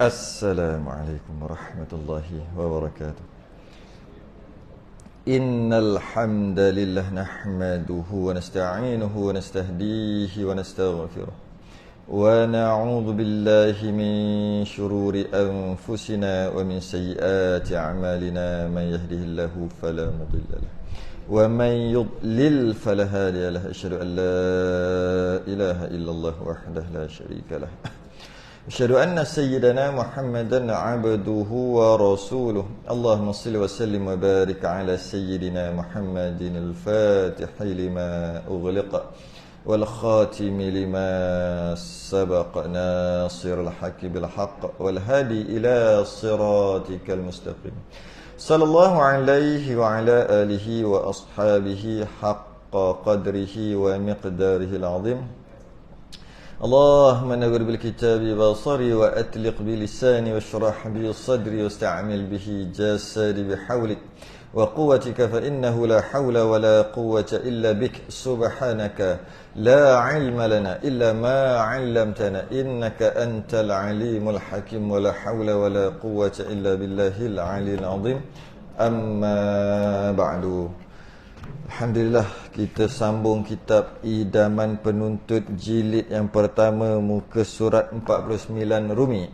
Assalamualaikum warahmatullahi wabarakatuh. Innal hamdalillah nahmaduhu wa nasta'inuhu wa nastahdihi wa nastaghfiruh wa na'udzu billahi min shururi anfusina wa min sayyiati a'malina man yahdihillahu fala mudilla lahu wa man yudlil fala hadiya lahu. Asyhadu an la ilaha illallah wahdahu la syarika lahu. Asyhadu anna sayyidana Muhammadan abduhu wa rasuluh. Allahumma salli wa sallim wa barik ala sayyidina Muhammadin al-fatihi lima ughliqa wal khatimi lima sabaqa nasirul haqqi bil haqq wal hadi ila siratikal mustaqim. Sallallahu alaihi wa ala alihi wa ashabihi haqqa qadrihi wa miqdarihi al-azim. اللهم نور بالكتاب بصري وأتلق بلساني واشرح بي صدري واستعمل به جسدي بحولك وقوتك فإنه لا حول ولا قوة إلا بك سبحانك لا علم لنا إلا ما علمتنا إنك أنت العليم الحكيم ولا حول ولا قوة إلا بالله العلي العظيم. أما بعد. Alhamdulillah, kita sambung kitab Idaman Penuntut jilid yang pertama, muka surat 49 Rumi.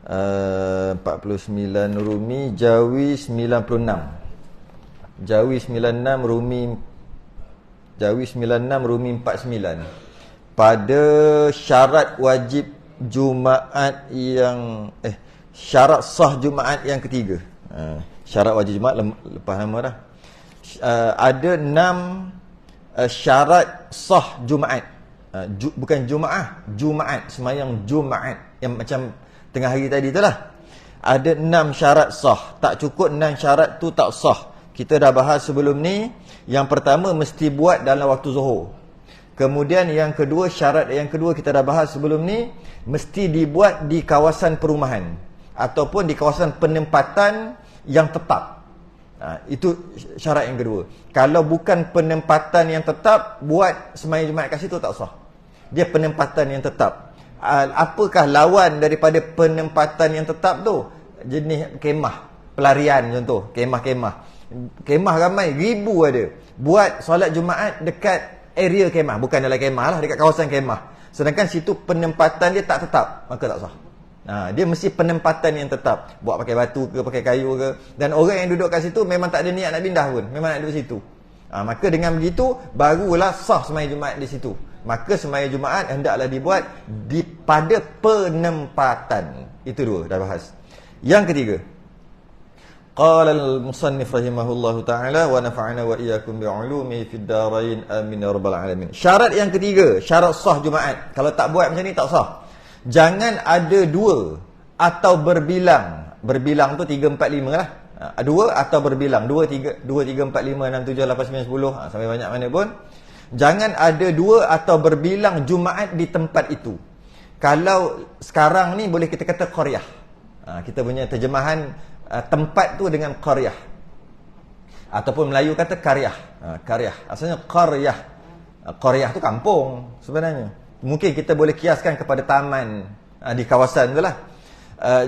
49 Rumi, Jawi 96. Jawi 96 Rumi, Jawi 96 Rumi 49. Pada syarat wajib Jumaat yang syarat sah Jumaat yang ketiga. Syarat wajib Jumaat lepas nama dah. Ada 6 syarat sah Jumaat. Bukan Jumaat, Jumaat, semayang Jumaat yang macam tengah hari tadi tu lah. Ada 6 syarat sah. Tak cukup 6 syarat tu tak sah. Kita dah bahas sebelum ni. Yang pertama, mesti buat dalam waktu Zuhur. Kemudian yang kedua, syarat yang kedua kita dah bahas sebelum ni, mesti dibuat di kawasan perumahan ataupun di kawasan penempatan yang tetap. Itu syarat yang kedua. Kalau bukan penempatan yang tetap, buat sembahyang Jumaat kat situ tak sah. Dia penempatan yang tetap. Apakah lawan daripada penempatan yang tetap tu? Jenis kemah, pelarian contoh, kemah-kemah. Kemah ramai, ribu ada. Buat solat Jumaat dekat area kemah, bukan dalam kemah lah, dekat kawasan kemah. Sedangkan situ penempatan dia tak tetap, maka tak sah. Dia mesti penempatan yang tetap. Buat pakai batu ke, pakai kayu ke. Dan orang yang duduk kat situ memang tak ada niat nak pindah pun, memang nak duduk situ. Maka dengan begitu, barulah sah sembahyang Jumaat di situ. Maka sembahyang Jumaat hendaklah dibuat pada penempatan. Itu dua, dah bahas. Yang ketiga, qala al-musannif rahimahullahu ta'ala wa nafa'ana wa iyyakum bi'ulumihi fid darain amin ya rabbal alamin. Syarat yang ketiga, syarat sah Jumaat. Kalau tak buat macam ni tak sah. Jangan ada dua atau berbilang. Berbilang tu 3, 4, 5 lah. Dua atau berbilang. 2, 3, 4, 5, 6, 7, 8, 9, 10. Sampai banyak mana pun. Jangan ada dua atau berbilang Jumaat di tempat itu. Kalau sekarang ni boleh kita kata qaryah. Kita punya terjemahan tempat tu dengan qaryah. Ataupun Melayu kata karyah. Karyah. Asalnya qaryah. Qaryah tu kampung sebenarnya. Mungkin kita boleh kiaskan kepada taman di kawasan tu lah.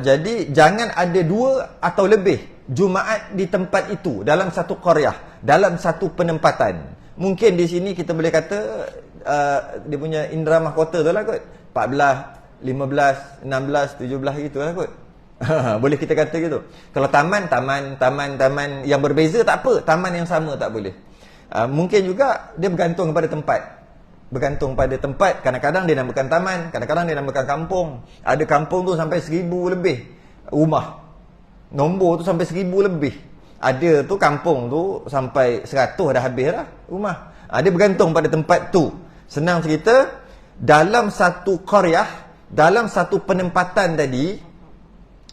Jadi jangan ada dua atau lebih Jumaat di tempat itu, dalam satu qaryah, dalam satu penempatan. Mungkin di sini kita boleh kata dia punya indera mahkota tu lah kot, 14, 15, 16, 17 gitu lah kot. Boleh kita kata gitu. Kalau taman yang berbeza tak apa, taman yang sama tak boleh. Mungkin juga dia bergantung kepada tempat. Bergantung pada tempat. Kadang-kadang dia namakan taman, kadang-kadang dia namakan kampung. Ada kampung tu sampai 1000 lebih rumah. Nombor tu sampai 1000 lebih. Ada tu kampung tu sampai 100 dah habis lah rumah. Dia bergantung pada tempat tu. Senang cerita, dalam satu qaryah, dalam satu penempatan tadi,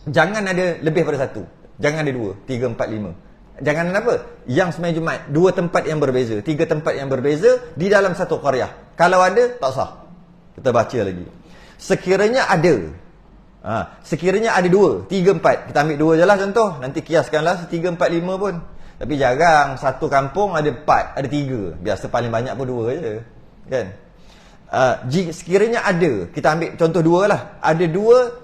jangan ada lebih pada satu. Jangan ada 2, 3, 4, 5. Jangan ada apa? Yang sembahyang Jumaat, 2 tempat yang berbeza, 3 tempat yang berbeza di dalam satu qaryah. Kalau ada, tak sah. Kita baca lagi. Sekiranya ada, sekiranya ada 2, 3, 4. Kita ambil 2 je lah contoh. Nanti kiaskanlah 3, 4, 5 pun. Tapi jarang satu kampung ada 4, ada 3. Biasa paling banyak pun 2 je. Kan? Sekiranya ada, kita ambil contoh dua lah, ada dua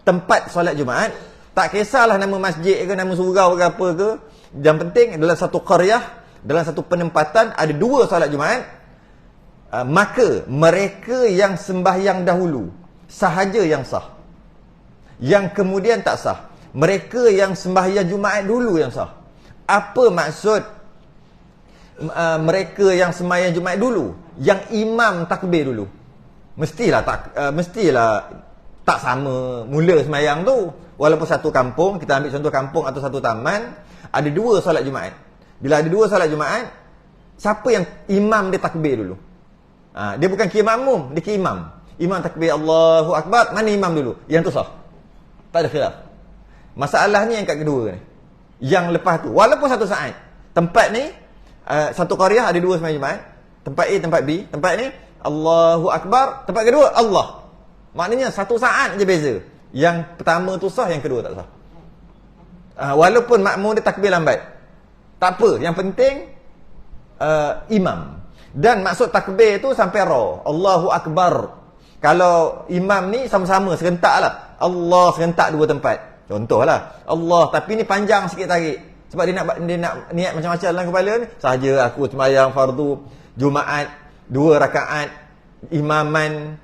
tempat solat Jumaat, tak kisahlah nama masjid ke, nama surau ke apa ke, yang penting dalam satu qaryah, dalam satu penempatan ada dua solat Jumaat, maka mereka yang sembahyang dahulu sahaja yang sah, yang kemudian tak sah. Mereka yang sembahyang Jumaat dulu yang sah. Apa maksud mereka yang sembahyang Jumaat dulu? Yang imam takbir dulu. Mestilah tak sama mula sembahyang tu. Walaupun satu kampung, kita ambil contoh kampung atau satu taman, ada dua solat Jumaat. Bila ada dua solat Jumaat, siapa yang imam dia takbir dulu? Dia bukan ke makmum, dia ke imam. Imam takbir Allahu Akbar, mana imam dulu? Yang tu sah. Tak ada khilaf. Masalahnya yang kat kedua ni. Yang lepas tu, walaupun satu saat, tempat ni satu qaryah ada dua sembahyang Jumaat, tempat A, tempat B, tempat ni Allahu Akbar, tempat kedua Allah. Maknanya satu saat je beza. Yang pertama tu sah, yang kedua tak sah. Walaupun makmum dia takbir lambat, tak apa, yang penting imam. Dan maksud takbir tu sampai ra, Allahu Akbar. Kalau imam ni sama-sama serentak lah, Allah serentak dua tempat. Contohlah Allah, tapi ni panjang sikit tarik. Sebab dia nak niat macam-macam dalam kepala ni. Sahaja aku sembahyang fardu Jumaat 2 rakaat imaman.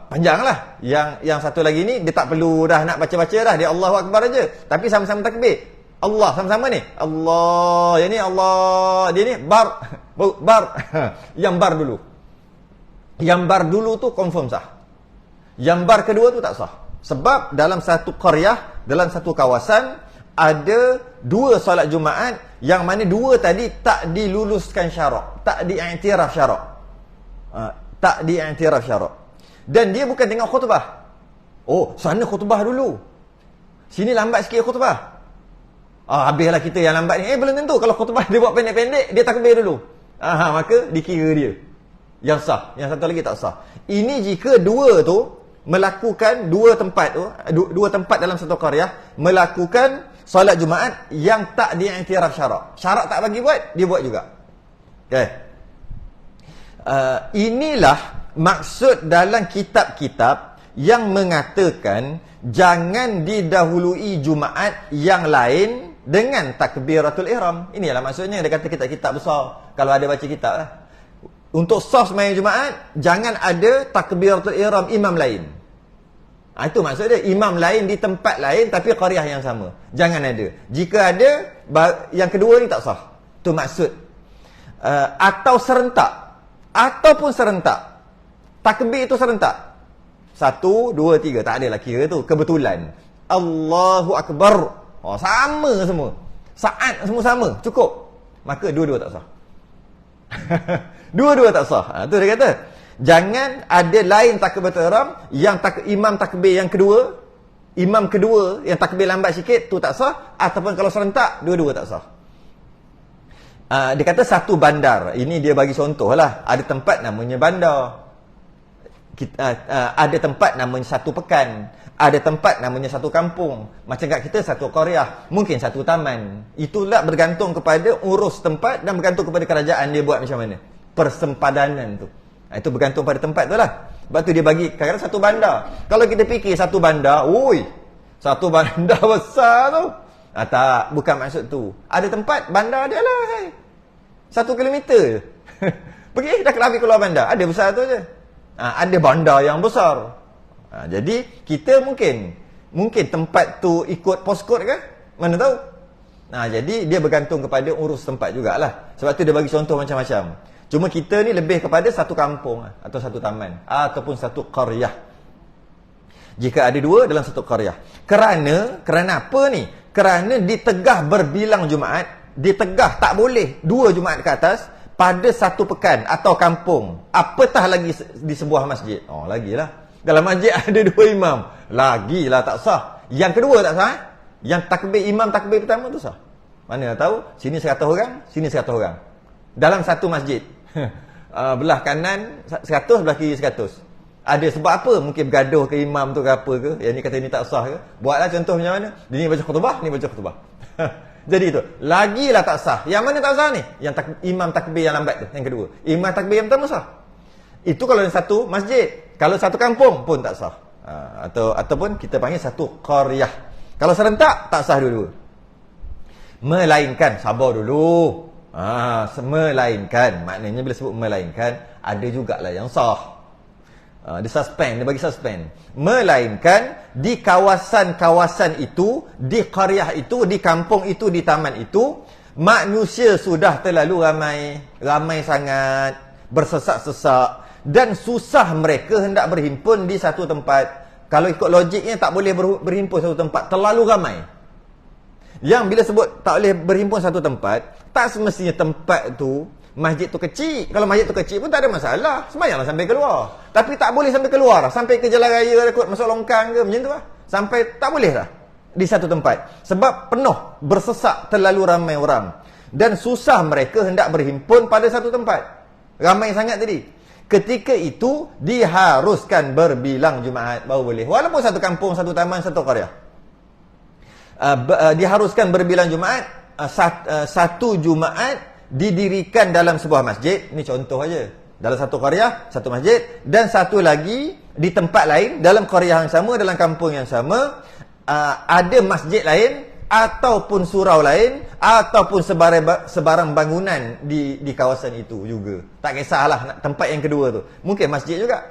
Panjanglah. Yang satu lagi ni dia tak perlu dah nak baca-baca dah, dia Allahu Akbar aja. Tapi sama-sama takbir. Allah sama-sama ni. Allah, yang ni Allah, dia ni bar. Yang bar dulu. Yang bar dulu tu confirm sah. Yang bar kedua tu tak sah. Sebab dalam satu qaryah, dalam satu kawasan, ada dua solat Jumaat yang mana dua tadi tak diluluskan syarak, tak diiktiraf syarak. Tak diiktiraf syarak. Dan dia bukan tengok khutbah. Oh, sana khutbah dulu, sini lambat sikit khutbah. Habislah kita yang lambat ni. Belum tentu. Kalau khutbah dia buat pendek-pendek, dia takbir dulu. Maka dikira dia yang sah, yang satu lagi tak sah. Ini jika dua tu melakukan dua tempat dalam satu qaryah melakukan solat Jumaat yang tak diiktiraf syarak. Syarak tak bagi buat, dia buat juga. Okay. Inilah maksud dalam kitab-kitab yang mengatakan jangan didahului Jumaat yang lain dengan takbiratul ihram. Inilah maksudnya dia kata kitab-kitab besar. Kalau ada baca kitab lah. Untuk sah sembahyang Jumaat, jangan ada takbiratul ihram imam lain. Itu maksud dia, imam lain di tempat lain tapi qaryah yang sama. Jangan ada. Jika ada, yang kedua ni tak sah. Itu maksud. Atau serentak. Ataupun serentak. Takbir itu serentak. 1, 2, 3. Tak adalah kira tu. Kebetulan. Allahu Akbar. Sama semua. Saat semua sama. Cukup. Maka dua-dua tak sah. Dua-dua tak sah. Tu dia kata. Jangan ada lain takbiratul ihram yang imam takbir yang kedua, imam kedua yang takbir lambat sikit tu tak sah, ataupun kalau serentak dua-dua tak sah. Dia kata satu bandar. Ini dia bagi contoh lah. Ada tempat namanya bandar. Ada tempat namanya satu pekan. Ada tempat namanya satu kampung. Macam kat kita satu qaryah, mungkin satu taman. Itulah bergantung kepada urus tempat dan bergantung kepada kerajaan dia buat macam mana persempadanan tu. Itu bergantung pada tempat tu lah. Sebab tu dia bagi kadang-kadang satu bandar. Kalau kita fikir satu bandar, satu bandar besar tu. Tak, bukan maksud tu. Ada tempat bandar dia lah. 1 kilometer. Pergi dah keluar bandar. Ada besar tu je. Ada bandar yang besar. Jadi kita mungkin tempat tu ikut postcode ke? Mana tahu. Jadi dia bergantung kepada urus tempat jugalah. Sebab tu dia bagi contoh macam-macam. Cuma kita ni lebih kepada satu kampung atau satu taman ataupun satu qaryah. Jika ada dua dalam satu qaryah. Kerana apa ni? Kerana ditegah berbilang Jumaat, ditegah tak boleh 2 Jumaat ke atas pada satu pekan atau kampung. Apatah lagi di sebuah masjid. Lagilah. Dalam masjid ada 2 imam. Lagilah tak sah. Yang kedua tak sah. Yang imam takbir pertama tu sah. Mana tahu sini 100 orang, sini 100 orang. Dalam satu masjid. Belah kanan 100, belah kiri 100. Ada sebab apa? Mungkin bergaduh ke imam tu ke apa ke. Yang ni kata ni tak sah ke. Buatlah contoh macam mana. Dia ni baca khutbah, ni baca khutbah. Jadi tu, lagilah tak sah. Yang mana tak sah ni? Yang imam takbir yang lambat tu, yang kedua. Imam takbir yang pertama sah. Itu kalau yang satu masjid. Kalau satu kampung pun tak sah. Ataupun kita panggil satu qaryah. Kalau serentak, tak sah dua-dua. Melainkan, sabar dulu. Melainkan, maknanya bila sebut melainkan, ada jugalah yang sah. Dia suspend, dia bagi suspend. Melainkan di kawasan-kawasan itu, di qaryah itu, di kampung itu, di taman itu, manusia sudah terlalu ramai sangat, bersesak-sesak, dan susah mereka hendak berhimpun di satu tempat. Kalau ikut logiknya tak boleh berhimpun satu tempat, terlalu ramai. Yang bila sebut tak boleh berhimpun satu tempat, tak semestinya tempat tu, masjid tu kecil. Kalau masjid tu kecil pun tak ada masalah, sembahyanglah sampai keluar. Tapi tak boleh sampai keluar, sampai ke jalan raya kot, masuk longkang ke, macam tu lah. Sampai tak boleh lah di satu tempat. Sebab penuh, bersesak, terlalu ramai orang. Dan susah mereka hendak berhimpun pada satu tempat. Ramai sangat tadi. Ketika itu, diharuskan berbilang Jumaat baru boleh. Walaupun satu kampung, satu taman, satu qaryah. Diharuskan berbilang Jumaat. Satu Jumaat didirikan dalam sebuah masjid. Ini contoh aja. Dalam satu qaryah, satu masjid. Dan satu lagi di tempat lain, dalam qaryah yang sama, dalam kampung yang sama, ada masjid lain, ataupun surau lain, ataupun sebarang bangunan di kawasan itu juga. Tak kisahlah tempat yang kedua tu. Mungkin masjid juga.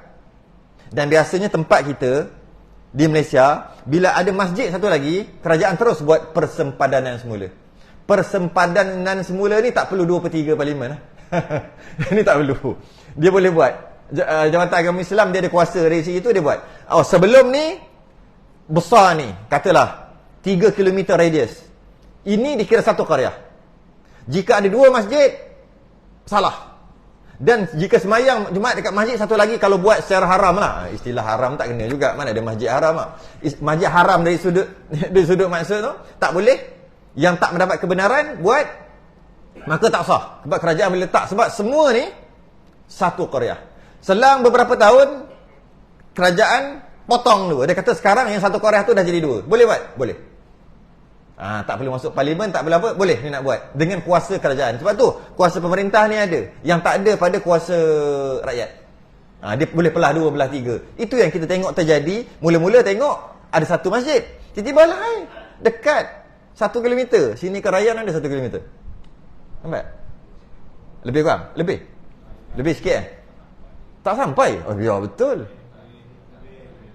Dan biasanya tempat kita di Malaysia, bila ada masjid satu lagi, kerajaan terus buat persempadanan semula. Persempadanan semula ni tak perlu 2/3 parlimen. Ini tak perlu. Dia boleh buat. Jabatan Agama Islam dia ada kuasa dari situ, dia buat. Sebelum ni besar ni, katalah 3 km radius. Ini dikira satu qaryah. Jika ada 2 masjid, salah. Dan jika semayang Jumaat dekat masjid satu lagi, kalau buat secara haram lah. Istilah haram tak kena juga. Mana ada masjid haram lah. Masjid haram dari sudut maksud tu, tak boleh. Yang tak mendapat kebenaran, buat, maka tak sah. Sebab kerajaan boleh letak. Sebab semua ni satu qaryah. Selang beberapa tahun, kerajaan potong dulu. Dia kata sekarang yang satu qaryah tu dah jadi 2. Boleh buat? Boleh. Tak perlu masuk parlimen, tak perlu apa, boleh ni nak buat dengan kuasa kerajaan. Sebab tu kuasa pemerintah ni ada, yang tak ada pada kuasa rakyat. Dia boleh belah 2, belah 3. Itu yang kita tengok terjadi. Mula-mula tengok ada satu masjid, tiba-tiba lah dekat 1 km. Sini ke Rayyan ada 1 km. Nampak? Lebih kurang? Lebih sikit tak sampai? Ya betul.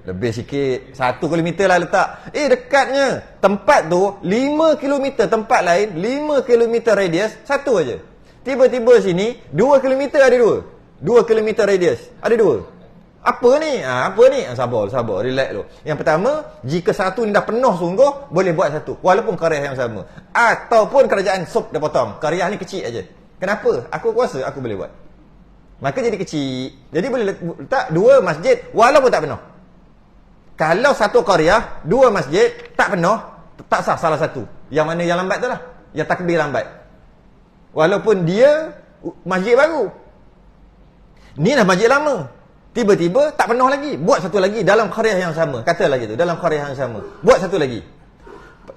Lebih sikit, 1 km lah letak. Dekatnya. Tempat tu 5 km, tempat lain 5 km radius, satu aja. Tiba-tiba sini 2 km ada 2 km radius, ada 2. Apa ni? Sabar, relax dulu. Yang pertama, jika satu ni dah penuh sungguh, boleh buat satu, walaupun qaryah yang sama. Ataupun kerajaan dah potong, qaryah ni kecil aja. Kenapa? Aku kuasa, aku boleh buat. Maka jadi kecil. Jadi boleh letak 2 masjid walaupun tak penuh. Kalau satu qaryah, 2 masjid, tak penuh, tak sah salah satu. Yang mana yang lambat tu lah. Yang takbir lambat. Walaupun dia masjid baru. Ni dah masjid lama. Tiba-tiba tak penuh lagi. Buat satu lagi dalam qaryah yang sama. Kata lagi tu, dalam qaryah yang sama. Buat satu lagi.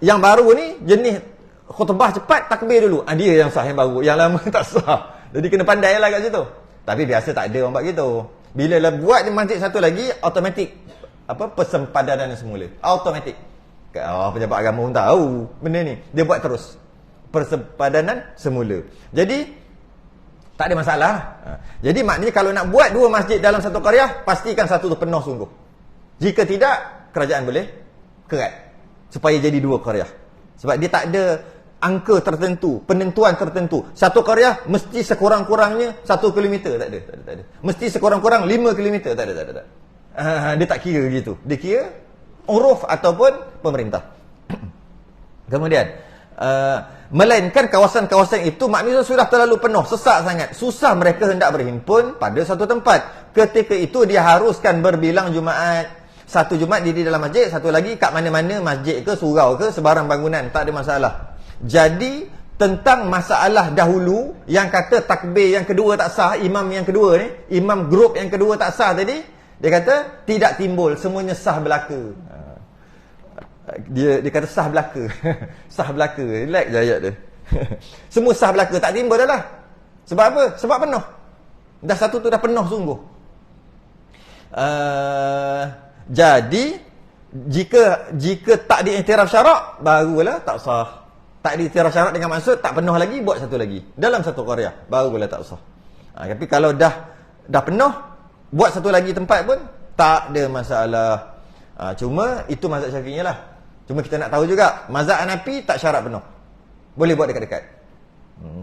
Yang baru ni, jenis khutbah cepat, takbir dulu. Dia yang sah yang baru. Yang lama tak sah. Jadi kena pandai lah kat situ. Tapi biasa tak ada orang buat gitu. Bila buat masjid satu lagi, automatik. Persempadanan semula. Automatik. Pejabat agama pun tahu benda ni. Dia buat terus. Persempadanan semula. Jadi tak ada masalah. Jadi maknanya kalau nak buat 2 masjid dalam satu qaryah, pastikan satu tu penuh sungguh. Jika tidak, kerajaan boleh kerat supaya jadi 2 qaryah. Sebab dia tak ada angka tertentu, penentuan tertentu. Satu qaryah mesti sekurang-kurangnya 1 km. Tak ada. Mesti sekurang-kurang 5 km. Tak ada. Dia tak kira gitu. Dia kira uruf ataupun pemerintah. Kemudian melainkan kawasan-kawasan itu manusia sudah terlalu penuh, sesak sangat, susah mereka hendak berhimpun pada satu tempat. Ketika itu diharuskan berbilang Jumaat. Satu Jumaat diri dalam masjid, satu lagi kat mana-mana, masjid ke surau ke, sebarang bangunan, tak ada masalah. Jadi tentang masalah dahulu yang kata takbir yang kedua tak sah, imam yang kedua ni, imam grup yang kedua tak sah tadi, dia kata tidak timbul, semuanya sah belaka. Dia kata sah belaka. Sah belaka. Relax je ayat dia. Semua sah belaka, tak timba dah lah. Sebab apa? Sebab penuh. Dah satu tu dah penuh sungguh. Jadi jika tak diiktiraf syarak, barulah tak sah. Tak diiktiraf syarak dengan maksud tak penuh lagi, buat satu lagi dalam satu qaryah, barulah tak sah. Tapi kalau dah penuh, buat satu lagi tempat pun tak ada masalah. Cuma itu mazhab Syafi'i lah. Cuma kita nak tahu juga, mazhab Hanafi tak syarat penuh, boleh buat dekat-dekat.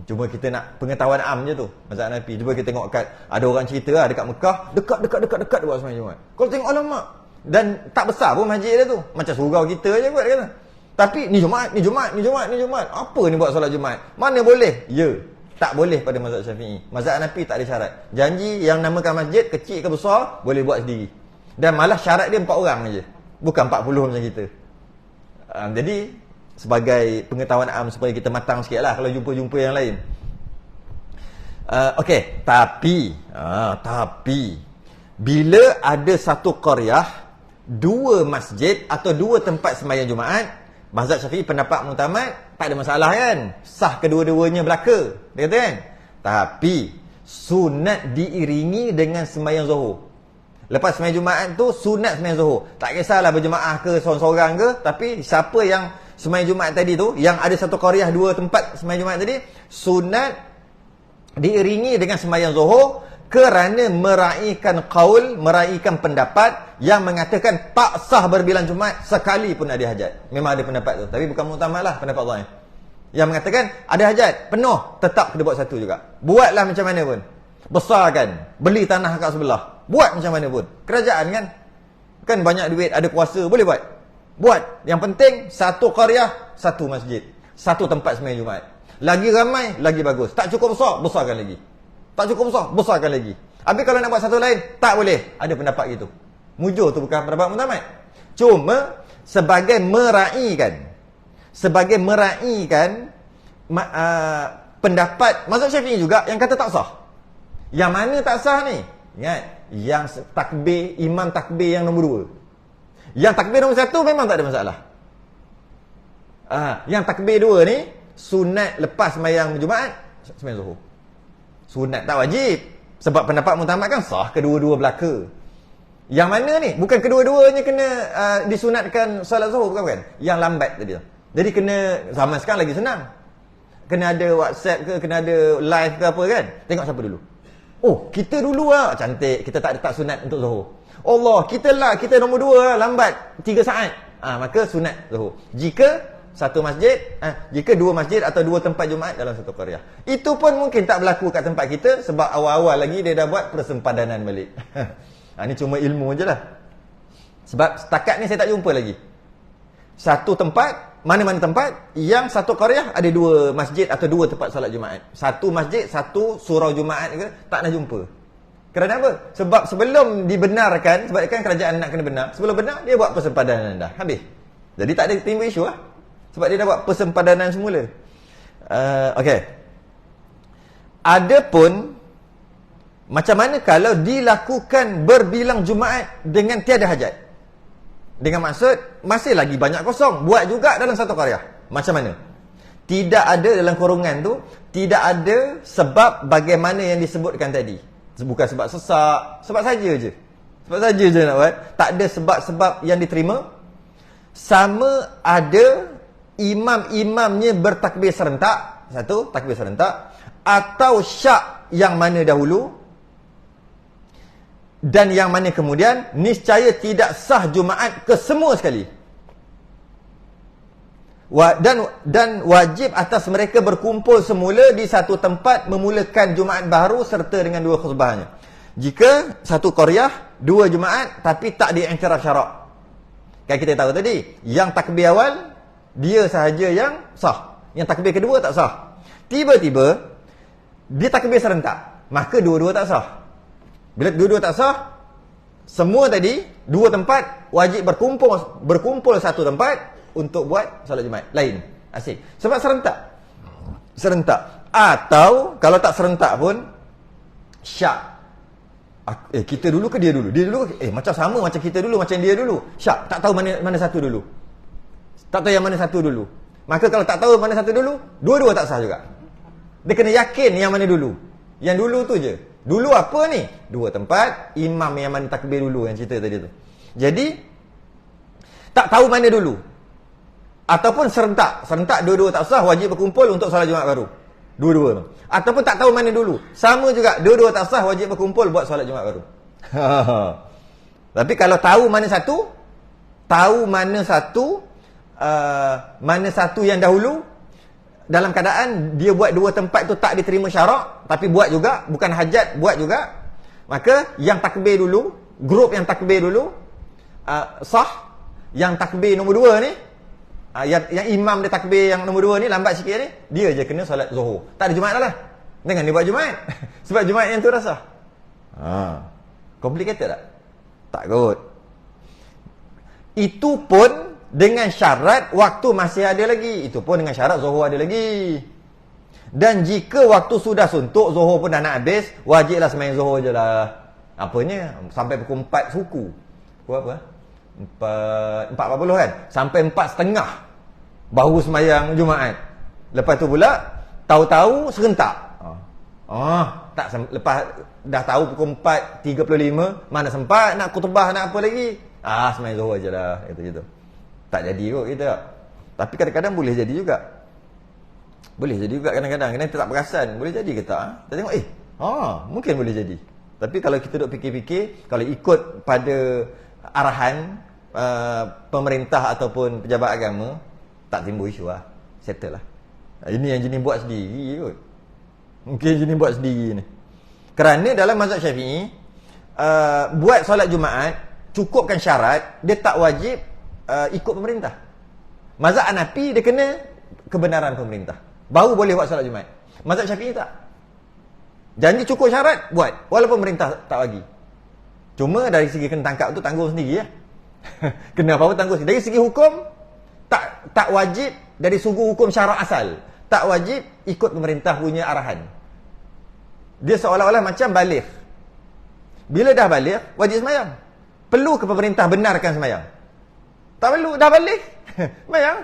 Cuma kita nak pengetahuan am je tu, mazhab Hanafi. Cuba kita tengok kat, ada orang cerita lah dekat Mekah, dekat buat sembahyang Jumaat. Kalau tengok alamak, dan tak besar pun masjid dia tu, macam surau kita je buat, dia kata. Tapi ni Jumaat. Apa ni buat solat Jumaat? Mana boleh? Ya, tak boleh pada mazhab Syafi'i. Mazhab Hanafi tak ada syarat. Janji yang namakan masjid kecil ke besar boleh buat sendiri. Dan malah syarat dia 4 orang aja, bukan 40 macam kita. Jadi sebagai pengetahuan am supaya kita matang sikit lah kalau jumpa yang lain. Okey, tapi bila ada satu qaryah, 2 masjid atau 2 tempat sembahyang Jumaat, mazhab Syafi'i pendapat muktamad, tak ada masalah kan, sah kedua-duanya belaka, dia kata kan. Tapi sunat diiringi dengan sembahyang Zuhur. Lepas sembahyang Jumaat tu sunat sembahyang Zuhur. Tak kisahlah berjemaah ke seorang-seorang ke, tapi siapa yang sembahyang Jumaat tadi tu, yang ada satu qaryah 2 tempat sembahyang Jumaat tadi, sunat diiringi dengan sembahyang Zuhur, kerana meraihkan qaul, meraihkan pendapat yang mengatakan tak sah berbilang Jumaat sekali pun ada hajat. Memang ada pendapat tu, tapi bukan muktamad lah, pendapat dhaif. Yang mengatakan ada hajat, penuh, tetap kena buat satu juga. Buatlah macam mana pun. Besarkan, beli tanah kat sebelah, buat macam mana pun. Kerajaan kan banyak duit, ada kuasa, boleh buat. Buat. Yang penting satu qaryah, satu masjid, satu tempat sembahyang Jumaat. Lagi ramai, lagi bagus. Tak cukup besar, besarkan lagi. Tak cukup besar, besarkan lagi. Habis kalau nak buat satu lain, tak boleh. Ada pendapat gitu. Mujur tu bukan pendapat muktamad. Cuma sebagai meraihkan pendapat mazhab Syafi'i juga yang kata tak sah. Yang mana tak sah ni? Ingat, yang takbir, imam takbir yang nombor 2. Yang takbir nombor 1 memang tak ada masalah. Yang takbir 2 ni sunat lepas sembahyang Jumaat, sembahyang Zuhur. Sunat, tak wajib. Sebab pendapat muktamad kan sah kedua-dua belaka. Yang mana ni? Bukan kedua-duanya kena disunatkan solat Zuhur, bukan? Yang lambat tadi. Jadi kena, zaman sekarang lagi senang. Kena ada WhatsApp ke, kena ada live ke apa kan? Tengok siapa dulu. Oh, kita dulu lah. Cantik. Kita tak sunat untuk Zuhur. Allah, kita nombor 2 lah, lambat 3 saat. Maka sunat Zuhur. Jika satu masjid, jika 2 masjid atau 2 tempat Jumaat dalam satu qaryah. Itu pun mungkin tak berlaku kat tempat kita sebab awal-awal lagi dia dah buat persempadanan balik. Ni cuma ilmu je lah. Sebab setakat ni saya tak jumpa lagi satu tempat, mana-mana tempat yang satu qaryah ada 2 masjid atau 2 tempat solat Jumaat. Satu masjid, satu surau Jumaat ke, tak nak jumpa. Kerana apa? Sebab sebelum dibenarkan, sebab kan kerajaan nak kena benar, sebelum benar dia buat persempadanan dah, habis. Jadi tak ada timbul isu lah. Sebab dia dah buat persempadanan semula. Okey. Adapun macam mana kalau dilakukan berbilang Jumaat dengan tiada hajat? Dengan maksud masih lagi banyak kosong, buat juga dalam satu qaryah. Macam mana? Tidak ada dalam kurungan tu, tidak ada sebab bagaimana yang disebutkan tadi. Bukan sebab sesak, sebab saja je. Sebab saja je nak buat. Tak ada sebab-sebab yang diterima. Sama ada imam-imamnya bertakbir serentak, satu takbir serentak, atau syak yang mana dahulu dan yang mana kemudian, niscaya tidak sah Jumaat kesemua sekali. Dan wajib atas mereka berkumpul semula di satu tempat memulakan Jumaat baru serta dengan 2 khutbahnya. Jika satu qaryah 2 Jumaat tapi tak diiktiraf syarak. Kan kita tahu tadi, yang takbir awal dia sahaja yang sah, yang takbir kedua tak sah. Tiba-tiba dia takbir serentak, maka dua-dua tak sah. Bila dua-dua tak sah, semua tadi 2 tempat wajib berkumpul satu tempat untuk buat solat Jumaat lain. Asik. Sebab serentak. Atau kalau tak serentak pun syak. Kita dulu ke dia dulu? Dia dulu ke? Macam sama macam kita dulu, macam dia dulu. Syak, tak tahu mana satu dulu. Tak tahu yang mana satu dulu. Maka kalau tak tahu mana satu dulu, dua-dua tak sah juga. Dia kena yakin yang mana dulu. Yang dulu tu je. Dulu apa ni? Dua tempat, imam yang mana takbir dulu yang cerita tadi tu. Jadi, tak tahu mana dulu. Ataupun serentak. Serentak dua-dua tak sah, wajib berkumpul untuk solat Jumaat baru. Dua-dua. Ataupun tak tahu mana dulu. Sama juga, dua-dua tak sah, wajib berkumpul buat solat Jumaat baru. Tapi kalau tahu mana satu yang dahulu, dalam keadaan dia buat dua tempat tu tak diterima syarak, tapi buat juga, bukan hajat, buat juga, maka yang takbir dulu, grup yang takbir dulu, sah. Yang takbir nombor dua ni, yang imam dia takbir yang nombor dua ni, lambat sikit ni, dia je kena solat Zuhur. Tak ada Jumaat lah. Jangan dia buat Jumaat. Sebab Jumaat yang tu dah sah. Complicated tak? Tak kot. Itu pun dengan syarat waktu masih ada lagi. Itu pun dengan syarat Zuhur ada lagi. Dan jika waktu sudah suntuk, Zuhur pun dah nak habis, wajiblah sembahyang Zuhur je lah. Apanya? Sampai pukul 4 suku. Pukul apa? 4.40 kan? Sampai 4.30 baru sembahyang Jumaat. Lepas tu pula tahu-tahu serentak. Tak lepas dah tahu pukul 4.35, mana sempat nak khutbah nak apa lagi? Sembahyang Zuhur je lah. Gitu. Tak jadi kot kita. Tapi kadang-kadang boleh jadi juga. Boleh jadi juga kadang-kadang. Kita tak perasan. Boleh jadi ke tak? Kita tengok, mungkin boleh jadi. Tapi kalau kita duk fikir-fikir, kalau ikut pada arahan pemerintah ataupun pejabat agama, tak timbul isu lah. Settle lah. Ini yang jenis buat sendiri kot. Mungkin jenis buat sendiri ni. Kerana dalam mazhab Syafi'i, buat solat Jumaat, cukupkan syarat, dia tak wajib ikut pemerintah. Mazhab Hanafi dia kena kebenaran pemerintah, baru boleh buat solat Jumaat. Mazhab Syafi'i tak. Janji cukup syarat, buat. Walaupun pemerintah tak bagi. Cuma dari segi kena tangkap tu tanggung sendiri ya. Kena apa-apa tanggung sendiri. Dari segi hukum, tak wajib dari segi hukum syarak asal. Tak wajib ikut pemerintah punya arahan. Dia seolah-olah macam balik. Bila dah balik, wajib sembahyang. Perlu ke pemerintah benarkan sembahyang? Tak perlu, dah balik. Sembahyang.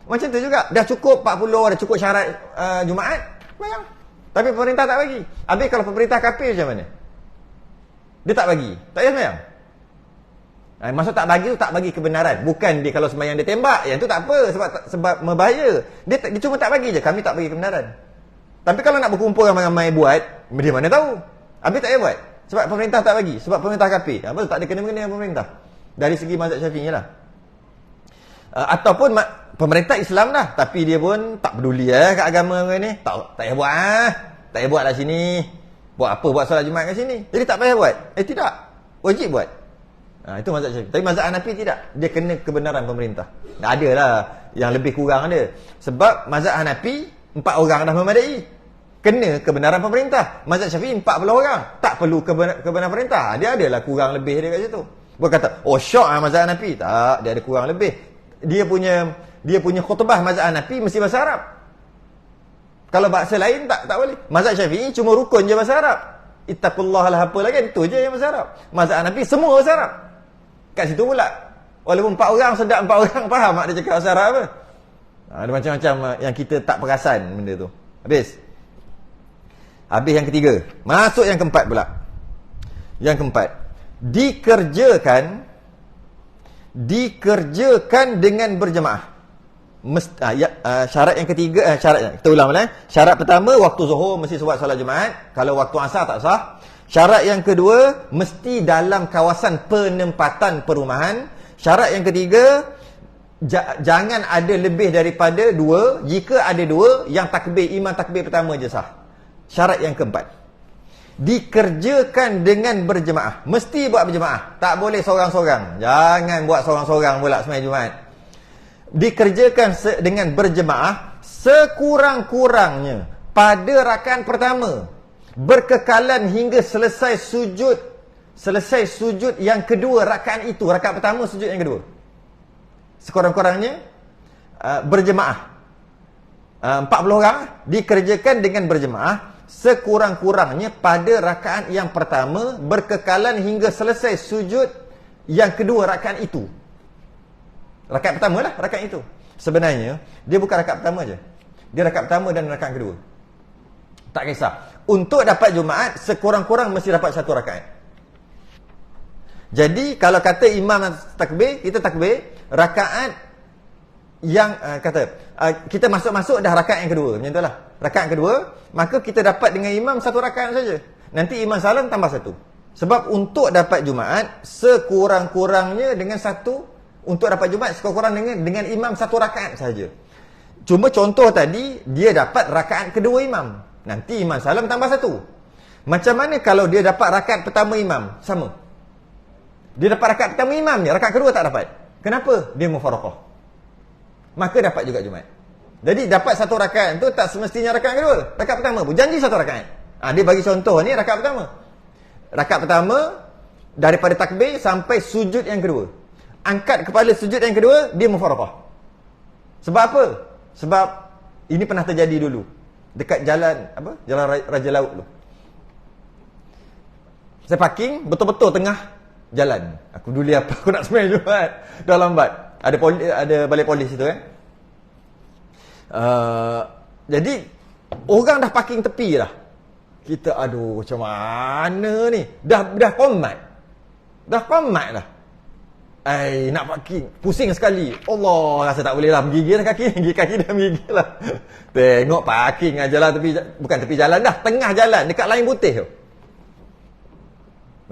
Macam tu juga. Dah cukup 40, dah cukup syarat Jumaat, sembahyang. Tapi pemerintah tak bagi. Habis kalau pemerintah kafir macam mana? Dia tak bagi. Tak payah sembahyang. Maksud tak bagi tu tak bagi kebenaran. Bukan dia kalau sembahyang dia tembak, yang tu tak apa sebab membahaya. Dia cuma tak bagi je, kami tak bagi kebenaran. Tapi kalau nak berkumpul ramai-ramai buat, dia mana tahu. Habis tak payah buat. Sebab pemerintah tak bagi, sebab pemerintah kafir. Betul, tak ada kena-mengena dengan pemerintah. Dari segi mazhab Syafi'i lah. Ataupun pemerintah Islam dah, tapi dia pun tak peduli kat agama ni. Tak payah buat tak payah buat lah sini. Buat apa buat solat Jumaat kat sini? Jadi tak payah buat. Tidak. Wajib buat. Itu mazhab Syafi'i. Tapi mazhab Hanafi tidak. Dia kena kebenaran pemerintah. Adalah yang lebih kurang ada. Sebab mazhab Hanafi 4 orang dah memadai. Kena kebenaran pemerintah. Mazhab Syafi'i 40 orang. Tak perlu kebenaran pemerintah. Dia adalah kurang lebih dia kat situ. Bukan kata, syok mazhab Hanafi. Tak, dia ada kurang lebih. Dia punya khutbah mazhab Hanafi mesti bahasa Arab. Kalau bahasa lain tak boleh. Mazhab Syafi'i cuma rukun je bahasa Arab. Ittaqullah lah apa lagi, itu je yang bahasa Arab. Mazhab Hanafi semua bahasa Arab. Kat situ pula. Walaupun 4 orang sedap 4 orang faham mak dia cakap bahasa Arab apa. Ada macam-macam yang kita tak perasan benda tu. Habis yang ketiga. Masuk yang keempat pula. Yang keempat. Dikerjakan dengan berjemaah. Syarat yang ketiga, kita ulang lah. Syarat pertama, waktu Zuhur mesti buat solat Jumaat. Kalau waktu Asar tak sah. Syarat yang kedua, mesti dalam kawasan penempatan perumahan. Syarat yang ketiga, jangan ada lebih daripada 2. Jika ada 2, yang imam takbir pertama je sah. Syarat yang keempat, dikerjakan dengan berjemaah. Mesti buat berjemaah. Tak boleh seorang-seorang. Jangan buat seorang-seorang pula sembahyang Jumaat. Dikerjakan dengan berjemaah sekurang-kurangnya pada rakaat pertama, berkekalan hingga selesai sujud yang kedua rakaat itu. Rakaat pertama, sujud yang kedua. Sekurang-kurangnya berjemaah. 40 orang dikerjakan dengan berjemaah sekurang-kurangnya pada rakaat yang pertama, berkekalan hingga selesai sujud yang kedua rakaat itu. Rakaat pertama lah, rakaat itu. Sebenarnya, dia bukan rakaat pertama je. Dia rakaat pertama dan rakaat kedua. Tak kisah. Untuk dapat Jumaat, sekurang-kurang mesti dapat satu rakaat. Jadi, kalau kata imam takbir, kita takbir, rakaat yang, kita masuk-masuk dah rakaat yang kedua. Macam itulah. Rakaat kedua, maka kita dapat dengan imam satu rakaat saja. Nanti imam salam tambah satu. Sebab untuk dapat Jumaat, sekurang-kurangnya dengan satu, untuk dapat Jumaat sekurang-kurangnya dengan imam satu rakaat saja. Cuma contoh tadi, dia dapat rakaat kedua imam. Nanti imam salam tambah satu. Macam mana kalau dia dapat rakaat pertama imam? Sama. Dia dapat rakaat pertama imam ni, rakaat kedua tak dapat. Kenapa? Dia mufaraqah. Maka dapat juga Jumaat. Jadi dapat satu rakaat tu tak semestinya rakaat kedua. Rakaat pertama pun janji satu rakaat. Dia bagi contoh ni rakaat pertama. Rakaat pertama daripada takbir sampai sujud yang kedua. Angkat kepala sujud yang kedua, dia mufaraqah. Sebab apa? Sebab ini pernah terjadi dulu dekat jalan Jalan Raja Laut tu. Saya parking betul-betul tengah jalan. Aku duli apa aku nak sembahyang Jumaat. Dah lambat. Ada balai polis situ kan. Jadi orang dah parking tepi dah. Kita aduh macam mana ni? Dah komat. Dah komat dah. Nak parking. Pusing sekali. Allah, rasa tak boleh lah. Menggigil kaki. Kaki dah menggigil lah. Tengok parking aja lah tepi, bukan tepi jalan dah. Tengah jalan. Dekat lain putih tu.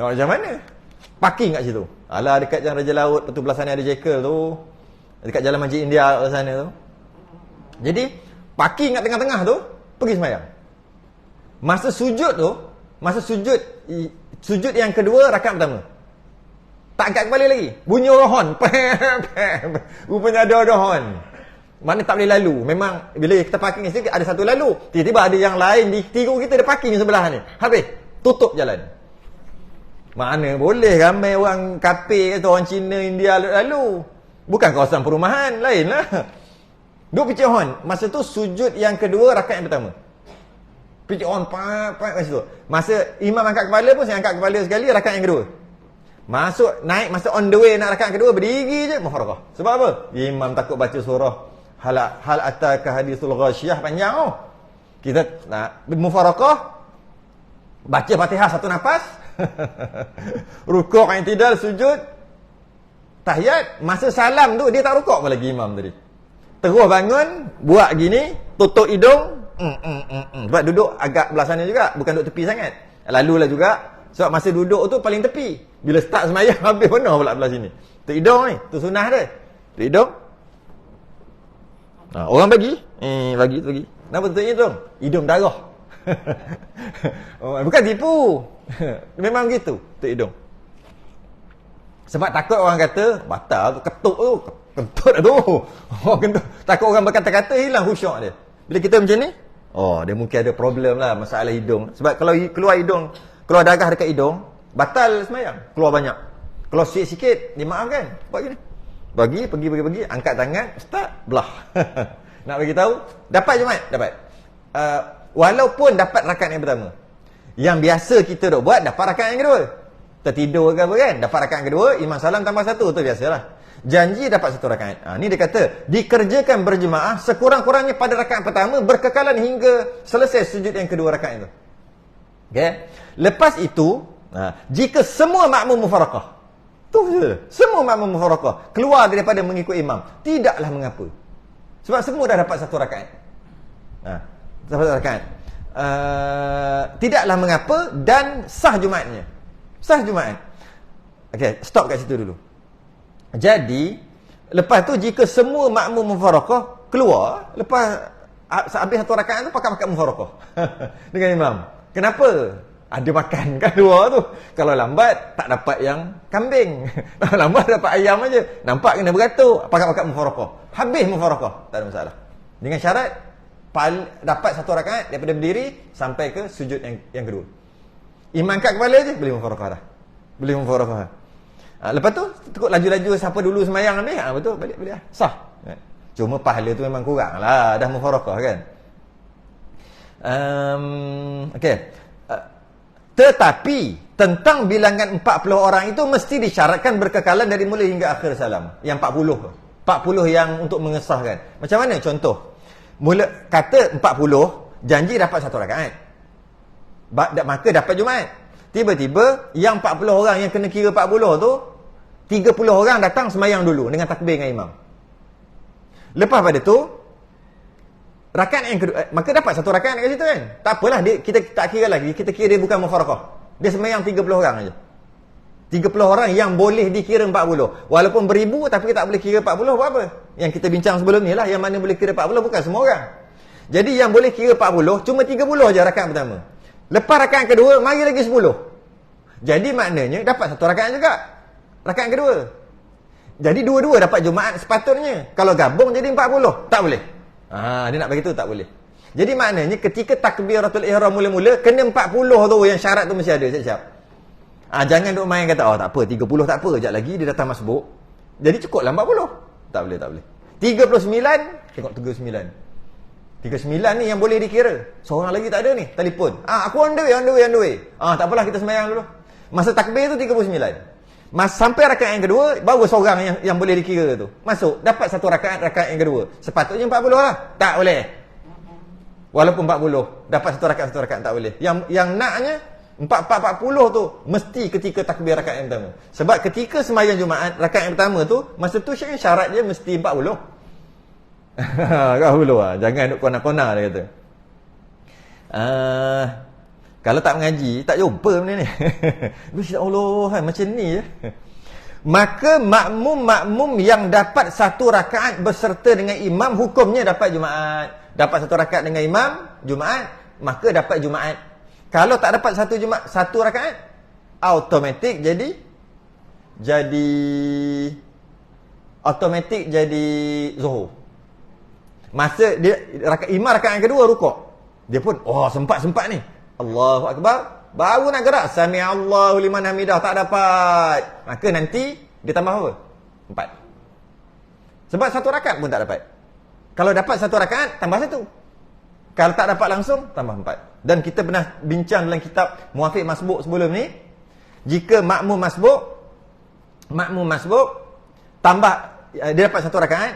Nak macam mana? Parking kat situ. Alah, dekat Jalan Raja Laut. Lepas tu belah sana ada Jekyll tu. Dekat Jalan Masjid India kat sana tu. Jadi, parking kat tengah-tengah tu. Pergi sembahyang. Masa sujud yang kedua, rakaat pertama. Tak angkat kepala lagi. Bunyi hon. Rupanya ada hon. Mana tak boleh lalu. Memang bila kita parking di sini ada satu lalu. Tiba-tiba ada yang lain di tiga kita ada parking sebelah ni. Habis. Tutup jalan. Mana boleh ramai orang kapir atau orang Cina, India lalu. Bukan kawasan perumahan. Lain lah. Duk picit hon. Masa tu sujud yang kedua rakaat yang pertama. Picit hon. Masa tu. Masa imam angkat kepala pun saya angkat kepala sekali rakaat yang kedua. Naik masa on the way nak rakaat kedua berdiri je mufaraqah. Sebab apa? Imam takut baca surah hal ataka hadithul ghasyiyah panjang tu. Kita nak mufaraqah baca Fatihah satu nafas. Rukuk, i'tidal, sujud, tahiyat, masa salam tu dia tak rukuk pun lagi imam tadi. Terus bangun, buat gini, tutup hidung, sebab duduk agak belah sana juga, bukan duduk tepi sangat. Lalulah juga. Sebab masa duduk tu paling tepi. Bila start semayang habis penuh pula belah sini. Tu hidung ni, tu sunnah dia. Tu hidung. Orang bagi. Bagi. Kenapa tutup hidung? Hidung darah. Bukan tipu. Memang gitu, tu hidung. Sebab takut orang kata, batal tu, ketuk tu. Kentut tu. Takut orang berkata-kata hilang khusyuk dia. Bila kita macam ni, dia mungkin ada problem lah masalah hidung. Sebab kalau keluar darah dekat hidung, batal semayang. Keluar banyak. Kalau sikit-sikit, dimaafkan. Buat gini. Pergi, angkat tangan, start, belah. Nak bagi tahu, dapat Jumaat? Dapat. Walaupun dapat rakaat yang pertama. Yang biasa kita duk buat, dapat rakaat yang kedua. Tertidur ke apa kan? Dapat rakaat yang kedua, imam salam tambah satu, tu biasalah. Janji dapat satu rakaat. Ni dia kata, dikerjakan berjemaah sekurang-kurangnya pada rakaat pertama, berkekalan hingga selesai sujud yang kedua rakaat itu. Okay? Lepas itu, jika semua makmum mufaraqah, tu je, semua makmum mufaraqah keluar daripada mengikut imam, tidaklah mengapa. Sebab semua dah dapat satu rakaat. Dapat satu rakaat. Tidaklah mengapa dan sah Jumaatnya. Sah Jumaat. Okey, stop kat situ dulu. Jadi, lepas tu jika semua makmum mufaraqah keluar, lepas habis satu rakaat tu pakat-pakat mufaraqah dengan imam. Kenapa? Ada makan kat luar tu. Kalau lambat, tak dapat yang kambing. Kalau lambat, dapat ayam aja. Nampak kena beratur. Pakat-pakat mufaraqah. Habis mufaraqah. Tak ada masalah. Dengan syarat, dapat satu rakaat daripada berdiri sampai ke sujud yang kedua. Imam angkat kepala je, boleh mufaraqah dah. Boleh mufaraqah. Lepas tu, tukut laju-laju siapa dulu semayang ni. Betul, balik dah. Sah. Cuma pahala tu memang kurang lah. Dah mufaraqah kan. Okey. Tetapi tentang bilangan 40 orang itu mesti disyaratkan berkekalan dari mula hingga akhir salam. Yang 40 tu. 40 yang untuk mengesahkan. Macam mana contoh? Mula kata 40, janji dapat 1 rakaat. Maka dapat Jumaat. Tiba-tiba yang 40 orang yang kena kira 40 tu, 30 orang datang sembahyang dulu dengan takbir dengan imam. Lepas pada tu, rakaat yang kedua, maka dapat 1 rakaat kat situ kan. Tak apalah, kita tak kira lagi, kita kira dia bukan mufarakah. Dia sembahyang 30 orang aja. 30 orang yang boleh dikira 40. Walaupun beribu tapi kita tak boleh kira 40, buat apa? Yang kita bincang sebelum ni lah, yang mana boleh kira 40 bukan semua orang. Jadi yang boleh kira 40 cuma 30 je rakaat pertama. Lepas rakaat kedua mari lagi 10. Jadi maknanya dapat 1 rakaat juga rakaat kedua. Jadi dua-dua dapat Jumaat sepatutnya. Kalau gabung jadi 40, tak boleh. Dia nak bagi tu tak boleh. Jadi maknanya ketika takbiratul ihram mula-mula kena 40 tu, yang syarat tu mesti ada siap-siap. Jangan duk main kata tak apa 30 tak apa, sekejap lagi dia datang masbuk. Jadi cukuplah 40. Tak boleh, tak boleh. 39, tengok 39 ni yang boleh dikira. Seorang lagi tak ada ni, telefon. Aku on the way. Tak apalah, kita sembahyang dulu. Masa takbir tu 39. Sampai rakaat yang kedua baru seorang yang boleh dikira tu masuk, dapat 1 rakaat yang kedua. Sepatutnya 40 lah. Tak boleh. Walaupun 40 dapat 1 rakaat tak boleh. Yang naknya 40 tu mesti ketika takbir rakaat yang pertama. Sebab ketika sembahyang Jumaat rakaat yang pertama tu, masa tu syarat dia mesti 40. Jangan duk kona-kona dia kata. Kalau tak mengaji tak jumpa benda ni. Masya Allah, macam ni je. Maka makmum yang dapat 1 rakaat berserta dengan imam hukumnya dapat Jumaat. Dapat 1 rakaat dengan imam Jumaat, maka dapat Jumaat. Kalau tak dapat 1 rakaat, automatik jadi Zuhur. Masa dia imam rakaat yang kedua rukuk, dia pun sempat ni, Allahu Akbar, baru nak gerak Sami Allahu liman hamidah, tak dapat. Maka nanti dia tambah apa? 4. Sebab 1 rakaat pun tak dapat. Kalau dapat 1 rakaat tambah 1. Kalau tak dapat langsung tambah 4. Dan kita pernah bincang dalam kitab Muwafiq Masbuk sebelum ni, jika makmum masbuk tambah, dia dapat 1 rakaat,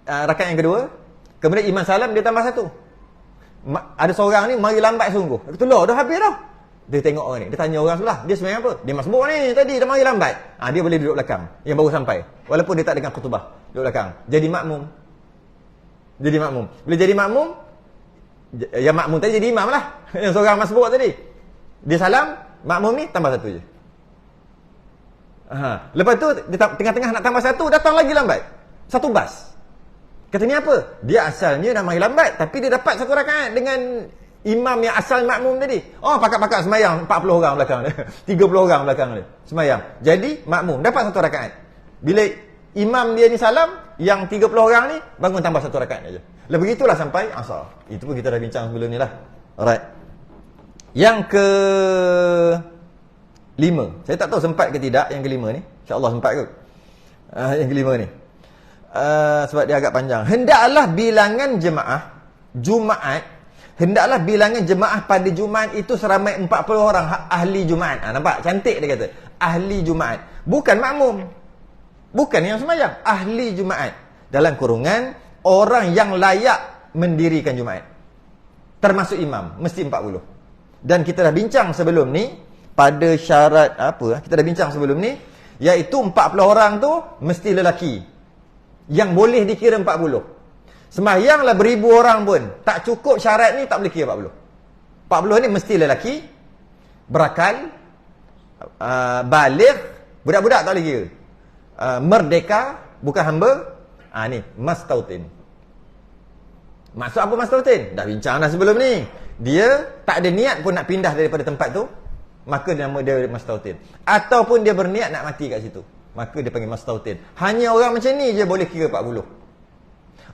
rakaat yang kedua, kemudian imam salam dia tambah 1. Ada seorang ni mari lambat sungguh. Dia kata, dah habis dah. Dia tengok orang ni, dia tanya orang sebelah, dia sembahyang apa? Dia masbuk ni tadi, dia mari lambat. Dia boleh duduk belakang yang baru sampai, walaupun dia tak dengar khutbah, duduk belakang. Jadi makmum. Bila jadi makmum, yang makmum tadi jadi imam lah. Yang seorang masbuk tadi, dia salam, makmum ni tambah 1 je. Lepas tu dia tengah-tengah nak tambah 1, datang lagi lambat 1 bas. Kata ni apa? Dia asalnya nak mari lambat, tapi dia dapat 1 rakaat dengan imam yang asal makmum tadi. Pakat-pakat sembahyang 40 orang belakang dia. 30 orang belakang dia sembahyang. Jadi makmum dapat 1 rakaat. Bila imam dia ni salam, yang 30 orang ni bangun tambah 1 rakaat aja. Begitulah sampai asar. Itu pun kita dah bincang sebelum ni lah. Alright. Yang ke 5. Saya tak tahu sempat ke tidak yang kelima ni. InsyaAllah sempat ke? Yang kelima ni. Sebab dia agak panjang. Hendaklah bilangan jemaah pada Jumaat itu seramai 40 orang ahli Jumaat. Nampak? Cantik dia kata. Ahli Jumaat. Bukan makmum. Bukan yang sembahyang. Ahli Jumaat. Dalam kurungan, orang yang layak mendirikan Jumaat. Termasuk imam. Mesti 40. Dan kita dah bincang sebelum ni, pada syarat kita dah bincang sebelum ni, iaitu 40 orang tu mesti lelaki. Yang boleh dikira 40. Sembahyanglah beribu orang pun, tak cukup syarat ni, tak boleh kira 40. 40 ni mesti lelaki, berakal, baligh, budak-budak tak boleh kira. Merdeka, bukan hamba. Ni mastautin. Maksud apa mastautin? Dah bincang dah sebelum ni. Dia tak ada niat pun nak pindah daripada tempat tu, maka nama dia mastautin. Ataupun dia berniat nak mati kat situ, maka dia panggil mastautin. Hanya orang macam ni je boleh kira 40.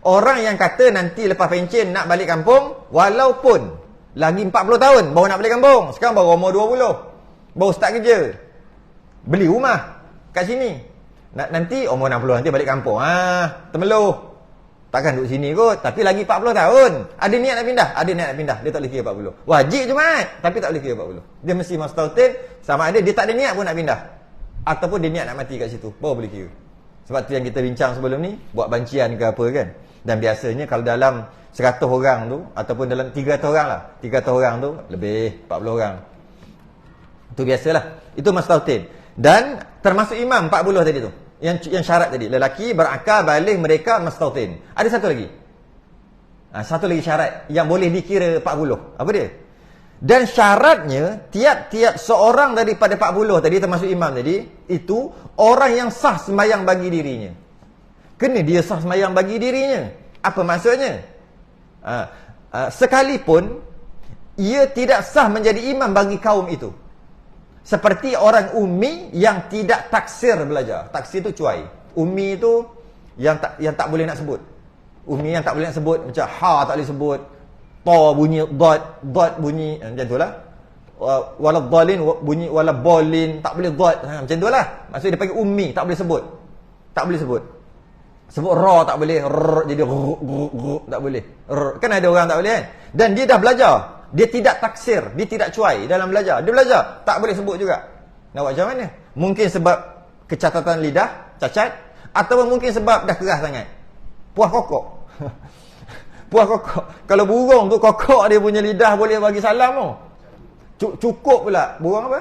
Orang yang kata nanti lepas pencen nak balik kampung, walaupun lagi 40 tahun baru nak balik kampung, sekarang baru umur 20, baru start kerja, beli rumah kat sini, nanti umur 60 nanti balik kampung, temeluh, takkan duduk sini kot. Tapi lagi 40 tahun ada niat nak pindah, dia tak boleh kira 40. Wajib Jumaat tapi tak boleh kira 40. Dia mesti mastautin, sama ada dia tak ada niat pun nak pindah, ataupun dia niat nak mati kat situ, baru boleh kira. Sebab tu yang kita bincang sebelum ni, buat bancian ke apa kan. Dan biasanya kalau dalam 100 orang tu, ataupun dalam 300 orang lah, 300 orang tu lebih 40 orang. Itu biasalah. Itu mastautin. Dan termasuk imam 40 tadi tu. Yang syarat tadi, lelaki berakal baligh mereka mastautin. Ada satu lagi. Satu lagi syarat yang boleh dikira 40. Apa dia? Dan syaratnya tiap-tiap seorang daripada 40 tadi, termasuk imam tadi, itu orang yang sah sembahyang bagi dirinya. Kena dia sah sembahyang bagi dirinya. Apa maksudnya? Sekalipun ia tidak sah menjadi imam bagi kaum itu. Seperti orang ummi yang tidak taksir belajar. Taksir tu cuai. Ummi tu yang tak boleh nak sebut. Ummi yang tak boleh nak sebut, macam ha tak boleh sebut, ta bunyi dot bunyi macam itulah. Wala dhalin bunyi wala bolin, tak boleh dot macam itulah. Maksud dia panggil ummi, tak boleh sebut. Tak boleh sebut. Sebut ra tak boleh, jadi tak boleh. Kan ada orang tak boleh kan? Dan dia dah belajar. Dia tidak taksir, dia tidak cuai dalam belajar. Dia belajar, tak boleh sebut juga. Nak buat macam mana? Mungkin sebab kecacatan lidah, cacat, atau mungkin sebab dah keras sangat. Puas kokok. Puas kokok. Kalau burung tu kokok dia punya lidah boleh bagi salam tu. Cukup pula. Burung apa?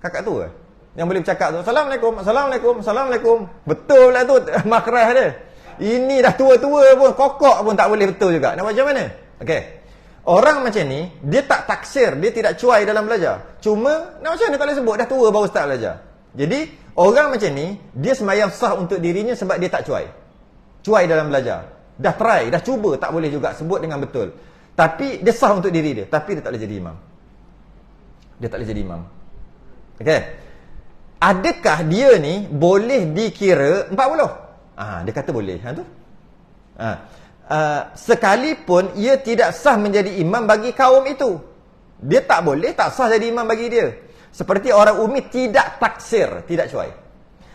Kakak tu ke? Yang boleh bercakap tu. Assalamualaikum, Assalamualaikum, Assalamualaikum. Betul lah tu makrah dia. Ini dah tua-tua pun, kokok pun tak boleh betul juga. Nak buat macam mana? Okey. Orang macam ni, dia tak taksir, dia tidak cuai dalam belajar. Cuma, nak macam mana tak boleh sebut, dah tua baru start belajar. Jadi, orang macam ni, dia sembahyang sah untuk dirinya sebab dia tak cuai. Cuai dalam belajar. Dah try, dah cuba, tak boleh juga sebut dengan betul. Tapi, dia sah untuk diri dia. Tapi, dia tak boleh jadi imam. Dia tak boleh jadi imam. Okey. Adakah dia ni boleh dikira 40? Dia kata boleh. Tu. Sekalipun ia tidak sah menjadi imam bagi kaum itu. Dia tak boleh, tak sah jadi imam bagi dia. Seperti orang ummi tidak taksir, tidak cuai.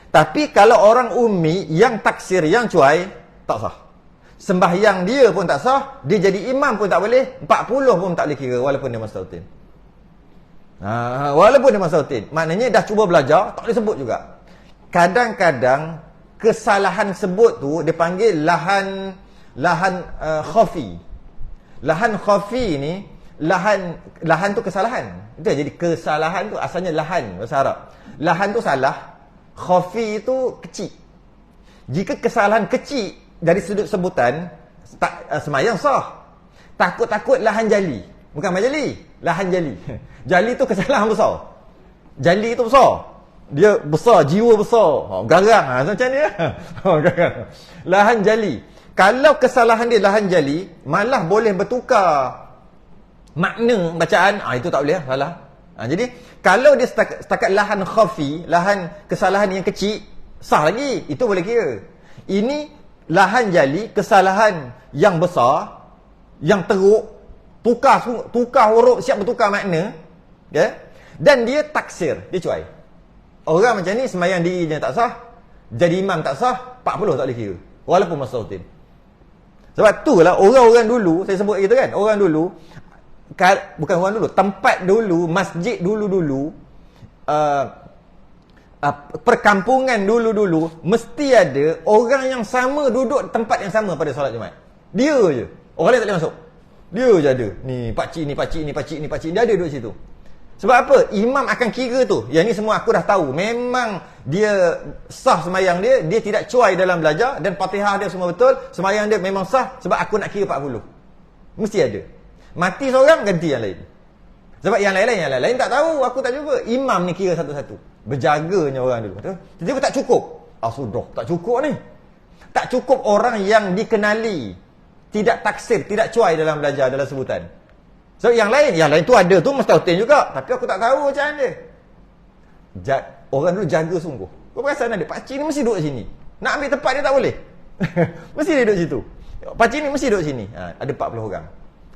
Tapi kalau orang ummi yang taksir, yang cuai, tak sah. Sembahyang dia pun tak sah, dia jadi imam pun tak boleh, 40 pun tak boleh kira walaupun dia mastautin. Walaupun dia mastautin. Maknanya dah cuba belajar, tak boleh sebut juga. Kadang-kadang kesalahan sebut tu dia panggil lahan khafi. Lahan khafi ni, lahan tu kesalahan. Itu jadi kesalahan tu asalnya lahan bahasa Arab. Lahan tu salah, khafi tu kecil. Jika kesalahan kecil dari sudut sebutan, semayang sah. Takut-takut lahan jali. Bukan majali, lahan jali. Jali tu kesalahan besar. Jali tu besar. Dia besar, jiwa besar. Garang macam dia. Garang. Lahan jali. Kalau kesalahan dia lahan jali, malah boleh bertukar makna bacaan, itu tak boleh, salah. Jadi, kalau dia setakat lahan khafi, lahan kesalahan yang kecil, sah lagi, itu boleh kira. Ini lahan jali, kesalahan yang besar, yang teruk, tukar huruf, siap bertukar makna, okay? Dan dia taksir, dia cuai. Orang macam ni, sembahyang dirinya tak sah, jadi imam tak sah, 40 tak boleh kira. Walaupun mastautin. Sebab tu lah orang-orang dulu, saya sebut gitu kan, orang dulu, bukan orang dulu, tempat dulu, masjid dulu-dulu, perkampungan dulu-dulu, mesti ada orang yang sama duduk tempat yang sama pada solat Jumaat. Dia je. Orang lain tak boleh masuk. Dia je ada. Ni pakcik, ni pakcik, ni pakcik, ni pakcik. Dia ada duduk situ. Sebab apa? Imam akan kira tu. Yang ni semua aku dah tahu. Memang dia sah sembahyang dia. Dia tidak cuai dalam belajar. Dan Fatihah dia semua betul. Sembahyang dia memang sah. Sebab aku nak kira 40. Mesti ada. Mati seorang, ganti yang lain. Sebab yang lain tak tahu. Aku tak jumpa. Imam ni kira satu-satu. Berjaganya orang dulu. Tiba-tiba tak cukup. Sudah. Tak cukup ni. Tak cukup orang yang dikenali. Tidak taksir, tidak cuai dalam belajar, dalam sebutan. So yang lain tu ada tu mustautin juga, tapi aku tak tahu macam mana. Orang dulu jaga sungguh. Kau perasan ada pakcik ni mesti duduk sini. Nak ambil tempat dia tak boleh. Mesti dia duduk situ. Pakcik ni mesti duduk sini. Ada 40 orang.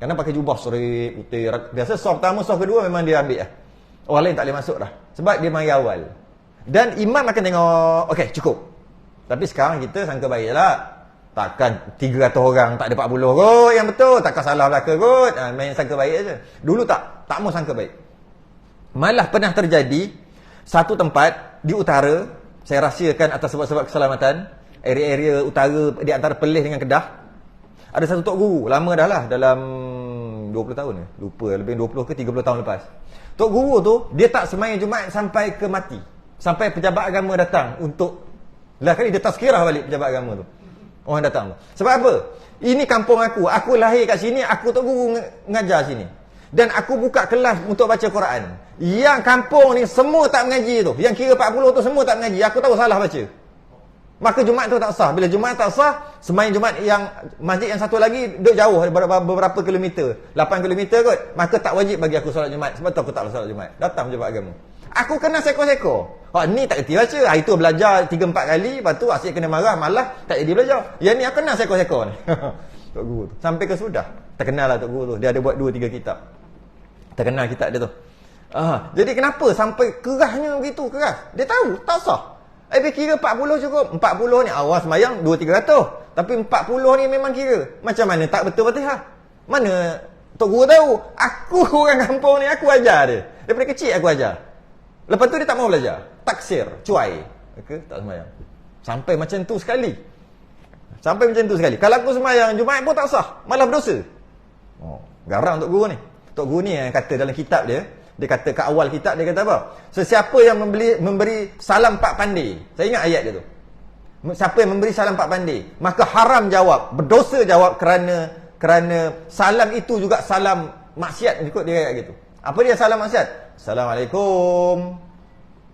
Kerana pakai jubah serip putih. Biasa soft pertama, soft kedua memang dia ambil lah. Orang lain tak boleh masuk dah. Sebab dia mari awal. Dan imam akan tengok, okey cukup. Tapi sekarang kita sangka baik lah. Takkan 300 orang tak ada 40 kot yang betul. Takkan salah belaka kot. Main sangka baik aja. Dulu tak mau sangka baik. Malah pernah terjadi satu tempat di utara, saya rahsiakan atas sebab-sebab keselamatan, area-area utara di antara Perlis dengan Kedah. Ada satu tok guru, lama dah lah, dalam 20 tahun ke? Lupa, lebih 20 ke 30 tahun lepas. Tok guru tu, dia tak sembahyang Jumaat sampai ke mati. Sampai pejabat agama datang untuk, lah kali dia tazkirah balik pejabat agama tu. Orang datang tu. Sebab apa? Ini kampung aku lahir kat sini, aku tok guru ngajar sini. Dan aku buka kelas untuk baca Quran. Yang kampung ni semua tak mengaji tu. Yang kira 40 tu semua tak mengaji. Aku tahu salah baca. Maka Jumaat tu tak sah. Bila Jumaat tak sah, sembahyang Jumaat yang masjid yang satu lagi duduk jauh beberapa kilometer. 8 kilometer kot. Maka tak wajib bagi aku solat Jumaat. Sebab tu aku tak solat Jumaat. Datang pejabat agama. Aku kena seko-seko. Ni tak kerti baca. Itu belajar 3-4 kali. Lepas tu asyik kena marah. Malah tak jadi belajar. Yang ni aku kena seko-seko ni. Tok guru tu. Sampai ke sudah. Terkenal lah Tok guru tu. Dia ada buat 2-3 kitab. Terkenal kitab dia tu. Jadi kenapa sampai kerasnya begitu keras? Dia tahu. Tak sah. Kira 40 cukup. 40 ni awal semayang 200-300. Tapi 40 ni memang kira. Macam mana tak betul Fatihah? Mana Tok guru tahu? Aku orang kampung ni, aku ajar dia. Daripada kecil aku ajar. Lepas tu dia tak mau belajar. Taksir, cuai. Tak semayang. Sampai macam tu sekali. Kalau aku semayang Jumaat pun tak sah. Malah berdosa. Garang Tok guru ni. Tok guru ni yang kata dalam kitab dia. Dia kata kat awal kitab dia kata apa? Sesiapa yang memberi salam pak pandai. Saya ingat ayat dia tu. Siapa yang memberi salam pak pandai, maka haram jawab, berdosa jawab kerana salam itu juga salam maksiat, ikut dia ayat gitu. Apa dia salam maksiat? Assalamualaikum.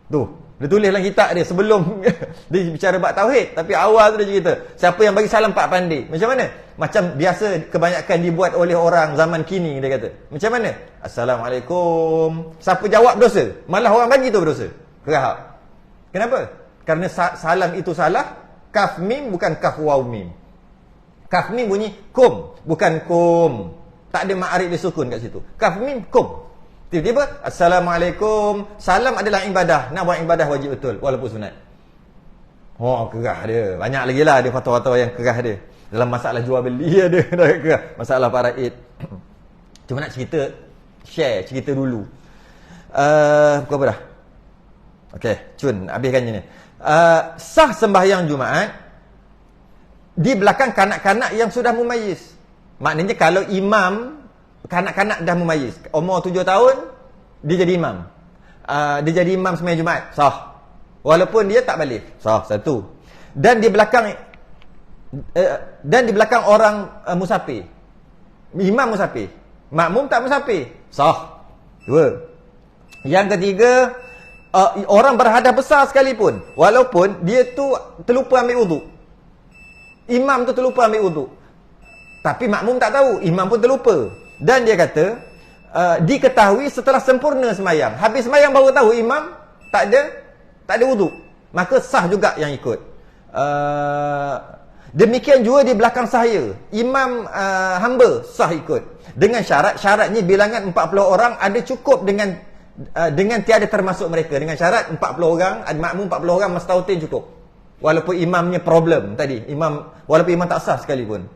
Tu, dia tulis dalam kitab dia sebelum dia bicara bab tauhid, tapi awal tu dia cerita, siapa yang bagi salam pak pandai. Macam mana? Macam biasa kebanyakan dibuat oleh orang zaman kini, dia kata. Macam mana? Assalamualaikum. Siapa jawab berdosa. Malah orang bagi tu berdosa. Kerahap. Kenapa? Kerana salam itu salah. Kaf mim bukan kaf waw mim. Kaf mim bunyi kum, bukan kum. Tak ada ma'arif dia sukun kat situ. Kaf mim kum. Tiba-tiba Assalamualaikum. Salam adalah ibadah. Nak buat ibadah wajib betul walaupun sunat. Kerah dia. Banyak lagi lah dia fatwa-fatwa yang kerah dia. Dalam masalah jual beli ada kerah. Masalah faraid. Cuma nak share cerita dulu. Pukul apa dah? Okey, cun habiskan je ni. Sah sembahyang Jumaat di belakang kanak-kanak yang sudah mumayyiz. Maknanya kalau imam kanak-kanak dah mumayyiz, umur 7 tahun dia jadi imam. Dia jadi imam sembahyang Jumaat, sah. Walaupun dia tak balik, sah satu. Dan di belakang orang musafir. Imam musafir, makmum tak musafir, sah. Dua. Yang ketiga, orang berhadap besar sekalipun, walaupun dia tu terlupa ambil wuduk. Imam tu terlupa ambil wuduk, tapi makmum tak tahu, imam pun terlupa. Dan dia kata diketahui setelah sempurna semayang. Habis semayang baru tahu imam tak ada wuduk, maka sah juga yang ikut. Demikian juga di belakang saya, imam hamba sah ikut. Dengan syaratnya bilangan 40 orang ada cukup dengan tiada termasuk mereka. Dengan syarat 40 orang, ada makmum 40 orang mustautin cukup. Walaupun imamnya problem tadi, walaupun imam tak sah sekalipun.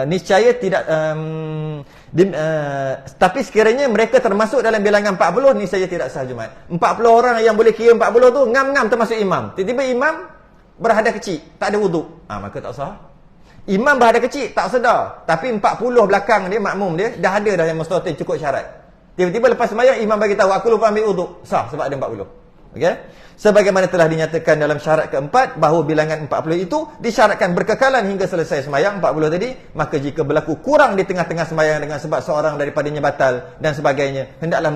Niscaya tidak tapi sekiranya mereka termasuk dalam bilangan 40, niscaya tidak sah Jumaat. 40 orang yang boleh kira 40 tu ngam-ngam termasuk imam. Tiba-tiba imam berhadap kecil, tak ada wuduk, maka tak sah. Imam berhadap kecil, tak sedar, tapi 40 belakang dia, makmum dia dah ada dah yang mustautin cukup syarat. Tiba-tiba lepas sembahyang imam bagi tahu aku lupa ambil wuduk, sah sebab ada 40. Okey? Sebagaimana telah dinyatakan dalam syarat keempat bahawa bilangan 40 itu disyaratkan berkekalan hingga selesai sembahyang 40 tadi, maka jika berlaku kurang di tengah-tengah sembahyang dengan sebab seorang daripadanya batal dan sebagainya, hendaklah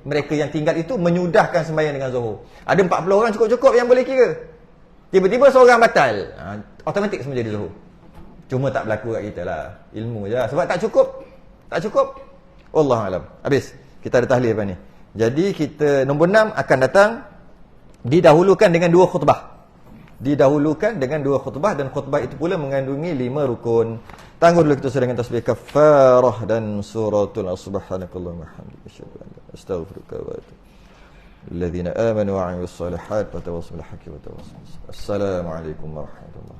mereka yang tinggal itu menyudahkan sembahyang dengan zuhur. Ada 40 orang cukup-cukup yang boleh kira. Tiba-tiba seorang batal, automatik semua jadi zuhur. Cuma tak berlaku kat kita lah, ilmu je lah. Sebab tak cukup. Wallahualam. Habis. Kita ada tahlil lepas ni. Jadi kita nombor 6 akan datang didahulukan dengan 2 khutbah. Dan khutbah itu pula mengandungi 5 rukun. Tangguh dulu kita dengan tasbih kafarah dan suratul subhanakallahumma hamdika asyhadu an la ilaha illa anta astaghfiruka wa atubu الذين آمنوا وعملوا الصالحات وتواصوا بالحق وتواصوا بالصبر. السلام عليكم ورحمة الله.